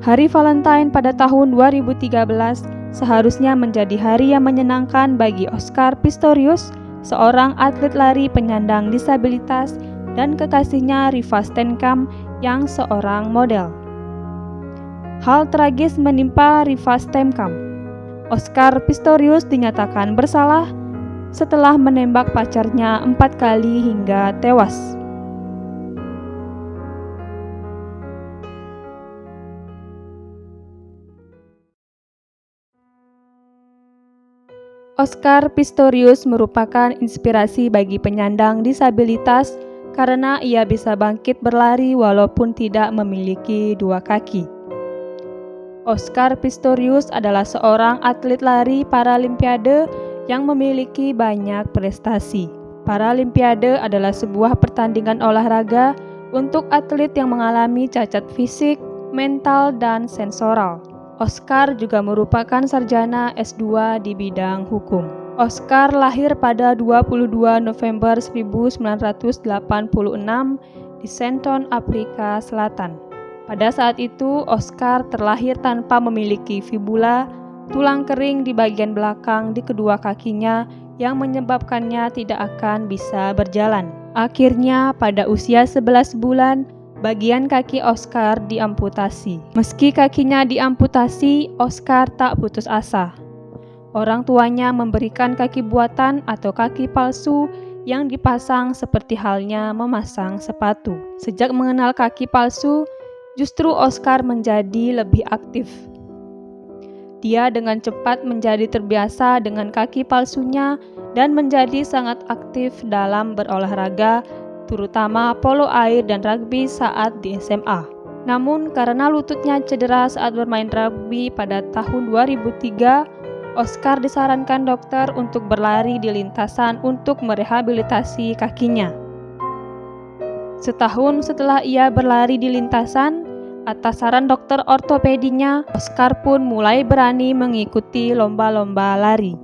Hari Valentine pada tahun 2013 seharusnya menjadi hari yang menyenangkan bagi Oscar Pistorius, seorang atlet lari penyandang disabilitas, dan kekasihnya Riva Steenkamp yang seorang model. Hal tragis menimpa Riva Steenkamp. Oscar Pistorius dinyatakan bersalah setelah menembak pacarnya 4 kali hingga tewas. Oscar Pistorius merupakan inspirasi bagi penyandang disabilitas karena ia bisa bangkit berlari walaupun tidak memiliki 2 kaki. Oscar Pistorius adalah seorang atlet lari Paralimpiade yang memiliki banyak prestasi. Paralimpiade adalah sebuah pertandingan olahraga untuk atlet yang mengalami cacat fisik, mental, dan sensoral. Oscar juga merupakan sarjana S2 di bidang hukum. Oscar lahir pada 22 November 1986 di Centon, Afrika Selatan. Pada saat itu, Oscar terlahir tanpa memiliki fibula, tulang kering di bagian belakang di kedua kakinya yang menyebabkannya tidak akan bisa berjalan. Akhirnya, pada usia 11 bulan, bagian kaki Oscar diamputasi. Meski kakinya diamputasi, Oscar tak putus asa. Orang tuanya memberikan kaki buatan atau kaki palsu yang dipasang seperti halnya memasang sepatu. Sejak mengenal kaki palsu, justru Oscar menjadi lebih aktif. Dia dengan cepat menjadi terbiasa dengan kaki palsunya dan menjadi sangat aktif dalam berolahraga, terutama polo air dan rugby saat di SMA. Namun karena lututnya cedera saat bermain rugby pada tahun 2003, Oscar disarankan dokter untuk berlari di lintasan untuk merehabilitasi kakinya. Setahun setelah ia berlari di lintasan, atas saran dokter ortopedinya, Oscar pun mulai berani mengikuti lomba-lomba lari.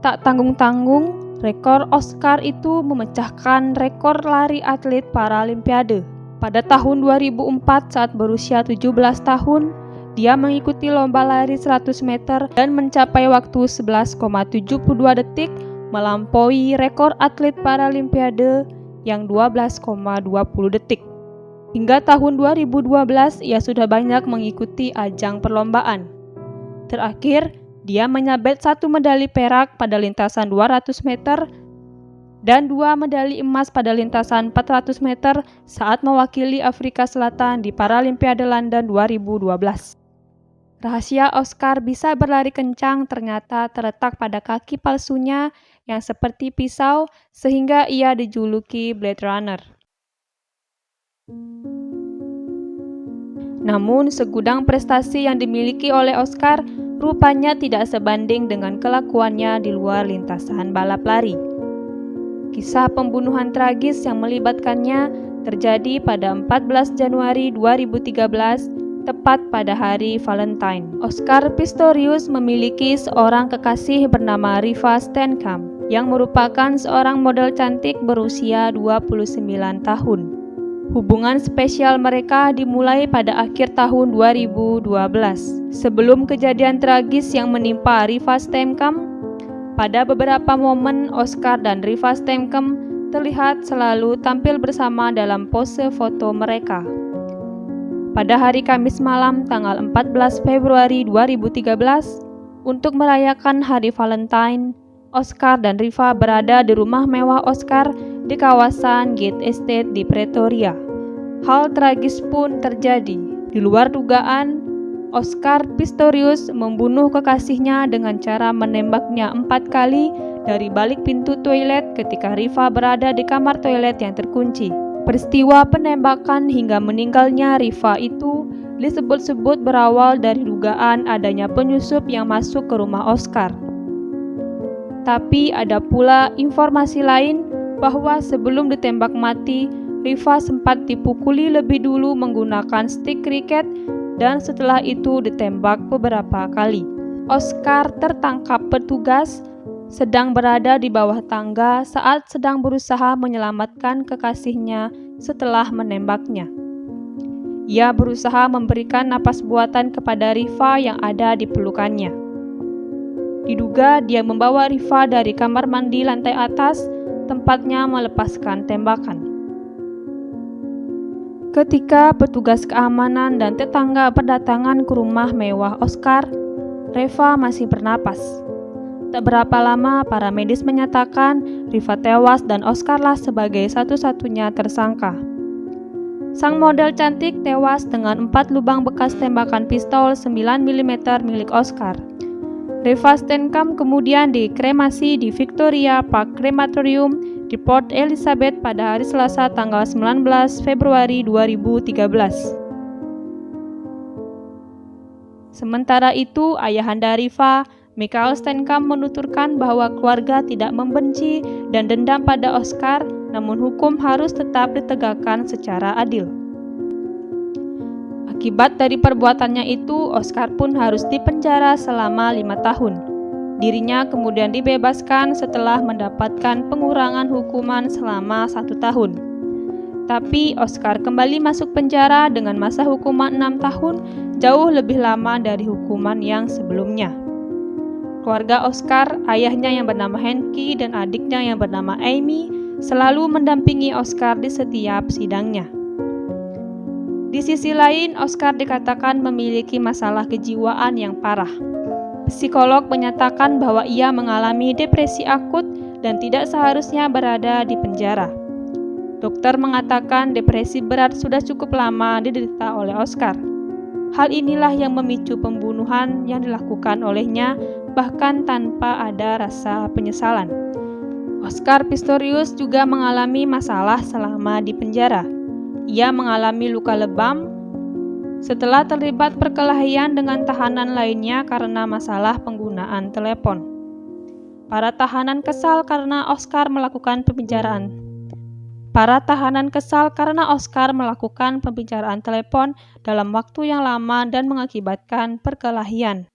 Tak tanggung-tanggung, rekor Oscar itu memecahkan rekor lari atlet Paralimpiade. Pada tahun 2004 saat berusia 17 tahun, dia mengikuti lomba lari 100 meter dan mencapai waktu 11,72 detik, melampaui rekor atlet Paralimpiade yang 12,20 detik. Hingga tahun 2012, ia sudah banyak mengikuti ajang perlombaan. Terakhir, dia menyabet 1 medali perak pada lintasan 200 meter dan 2 medali emas pada lintasan 400 meter saat mewakili Afrika Selatan di Paralimpiade London 2012. Rahasia Oscar bisa berlari kencang ternyata terletak pada kaki palsunya yang seperti pisau sehingga ia dijuluki Blade Runner. Namun segudang prestasi yang dimiliki oleh Oscar rupanya tidak sebanding dengan kelakuannya di luar lintasan balap lari. Kisah pembunuhan tragis yang melibatkannya terjadi pada 14 Januari 2013, tepat pada hari Valentine. Oscar Pistorius memiliki seorang kekasih bernama Riva Steenkamp yang merupakan seorang model cantik berusia 29 tahun. Hubungan spesial mereka dimulai pada akhir tahun 2012. Sebelum kejadian tragis yang menimpa Riva Steenkamp, pada beberapa momen Oscar dan Riva Steenkamp terlihat selalu tampil bersama dalam pose foto mereka. Pada hari Kamis malam tanggal 14 Februari 2013, untuk merayakan hari Valentine, Oscar dan Riva berada di rumah mewah Oscar di kawasan Gate Estate di Pretoria. Hal tragis pun terjadi. Di luar dugaan, Oscar Pistorius membunuh kekasihnya dengan cara menembaknya 4 kali dari balik pintu toilet ketika Riva berada di kamar toilet yang terkunci. Peristiwa penembakan hingga meninggalnya Riva itu disebut-sebut berawal dari dugaan adanya penyusup yang masuk ke rumah Oscar. Tapi ada pula informasi lain bahwa sebelum ditembak mati, Riva sempat dipukuli lebih dulu menggunakan stik kriket dan setelah itu ditembak beberapa kali. Oscar tertangkap petugas sedang berada di bawah tangga saat sedang berusaha menyelamatkan kekasihnya setelah menembaknya. Ia berusaha memberikan napas buatan kepada Rifa yang ada di pelukannya. Diduga dia membawa Rifa dari kamar mandi lantai atas, tempatnya melepaskan tembakan. Ketika petugas keamanan dan tetangga berdatangan ke rumah mewah Oscar, Reva masih bernapas. Tak berapa lama, para medis menyatakan Rifa tewas dan Oscarlah sebagai satu-satunya tersangka. Sang model cantik tewas dengan 4 lubang bekas tembakan pistol 9 mm milik Oscar. Rifa Steenkamp kemudian dikremasi di Victoria Park Crematorium di Port Elizabeth pada hari Selasa tanggal 19 Februari 2013. Sementara itu, ayahanda Rifa, Michael Steenkamp, menuturkan bahwa keluarga tidak membenci dan dendam pada Oscar, namun hukum harus tetap ditegakkan secara adil. Akibat dari perbuatannya itu, Oscar pun harus dipenjara selama 5 tahun. Dirinya kemudian dibebaskan setelah mendapatkan pengurangan hukuman selama 1 tahun. Tapi Oscar kembali masuk penjara dengan masa hukuman 6 tahun, jauh lebih lama dari hukuman yang sebelumnya. Keluarga Oscar, ayahnya yang bernama Henki dan adiknya yang bernama Amy, selalu mendampingi Oscar di setiap sidangnya. Di sisi lain, Oscar dikatakan memiliki masalah kejiwaan yang parah. Psikolog menyatakan bahwa ia mengalami depresi akut dan tidak seharusnya berada di penjara. Dokter mengatakan depresi berat sudah cukup lama diderita oleh Oscar. Hal inilah yang memicu pembunuhan yang dilakukan olehnya, bahkan tanpa ada rasa penyesalan. Oscar Pistorius juga mengalami masalah selama di penjara. Ia mengalami luka lebam setelah terlibat perkelahian dengan tahanan lainnya karena masalah penggunaan telepon. Para tahanan kesal karena Oscar melakukan pembicaraan telepon dalam waktu yang lama dan mengakibatkan perkelahian.